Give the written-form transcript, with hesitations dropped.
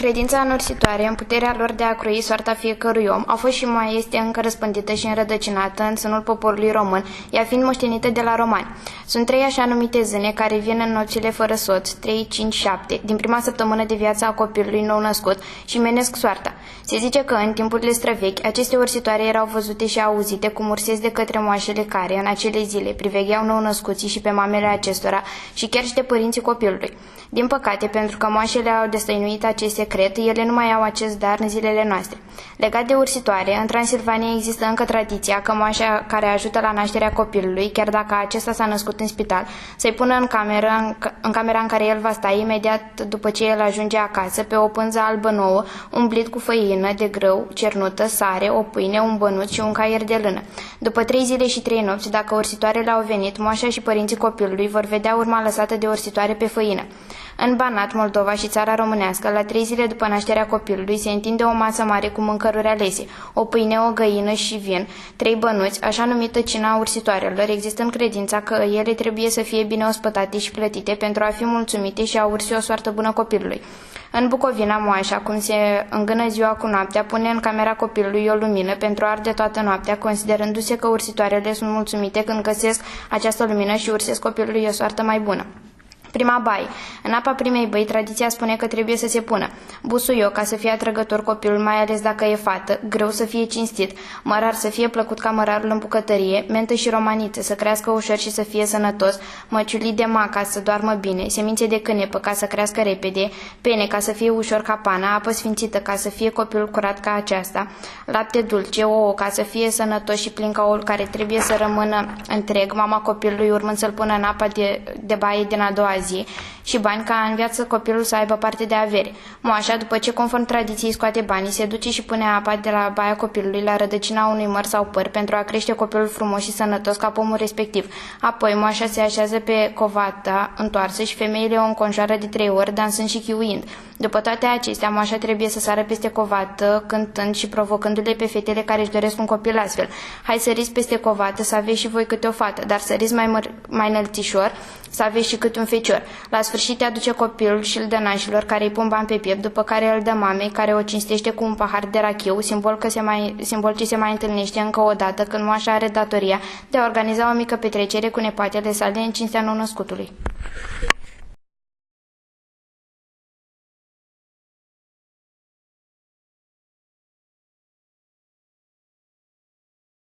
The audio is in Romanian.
Credința înărsitoare în puterea lor de a croi soarta fiecărui om a fost și mai este încă răspândită și înrădăcinată în sânul poporului român, ea fiind moștenită de la romani. Sunt 3 așa numite zâne care vin în nopțile fără soț, 3, 5, 7, din prima săptămână de viață a copilului nou născut și menesc soarta. Se zice că în timpurile străvechi aceste ursitoare erau văzute și auzite cum ursesc de către moașele care, în acele zile, privegheau nou născuții și pe mamele acestora și chiar și de părinții copilului. Din păcate, pentru că moașele au destăinuit acest secret, ele nu mai au acest dar în zilele noastre. Legat de ursitoare, în Transilvania există încă tradiția că moașa care ajută la nașterea copilului, chiar dacă acesta s-a născut în spital, să-i pună în camera în care el va sta imediat după ce el ajunge acasă, pe o pânză albă nouă, umblit cu făină de grâu, cernută, sare, o pâine, un bănuț și un caier de lână. După 3 zile și 3 nopți, dacă ursitoarele au venit, moașa și părinții copilului vor vedea urma lăsată de ursitoare pe făină. În Banat, Moldova și țara românească, la 3 zile după nașterea copilului, se întinde o masă mare cu mâncăruri alese, o pâine, o găină și vin, 3 bănuți, așa numită cina ursitoarelor, existând credința că ele trebuie să fie bine ospătate și plătite pentru a fi mulțumite și a ursi o soartă bună copilului. În Bucovina, moașa, cum se îngână ziua cu noaptea, pune în camera copilului o lumină pentru a arde toată noaptea, considerându-se că ursitoarele sunt mulțumite când găsesc această lumină și ursesc copilului o soartă mai bună. Prima baie. În apa primei băi, tradiția spune că trebuie să se pună busuioc ca să fie atrăgător copilul, mai ales dacă e fată, grâu să fie cinstit, mărar să fie plăcut ca mărarul în bucătărie, mentă și romaniță să crească ușor și să fie sănătos, măciulii de maca să doarmă bine, semințe de cânepă ca să crească repede, pene ca să fie ușor ca pana, apă sfințită ca să fie copilul curat ca aceasta, lapte dulce, ouă ca să fie sănătos și plin ca oul care trebuie să rămână întreg, mama copilului urmând să-l pună în apa de baie din a doua zi, și bani ca în viață copilul să aibă parte de avere. Moașa, după ce conform tradiției scoate banii, se duce și pune apa de la baia copilului la rădăcina unui măr sau păr pentru a crește copilul frumos și sănătos ca pomul respectiv. Apoi moașa se așează pe covata întoarsă și femeile o înconjoară de 3 ori, dansând și chiuind. După toate acestea, moașa trebuie să sară peste covată, cântând și provocându-le pe fetele care își doresc un copil astfel. Hai săriți peste covată să aveți și voi câte o fată, dar săriți mai înălțișor să aveți și câte un fecior. La sfârșit aduce copilul și îl dă nașilor care îi pun bani pe piept, după care îl dă mamei care o cinstește cu un pahar de rachiu, simbol ce se mai întâlnește încă o dată când moașa are datoria de a organiza o mică petrecere cu nepoatele sale în cinstea nou-născutului.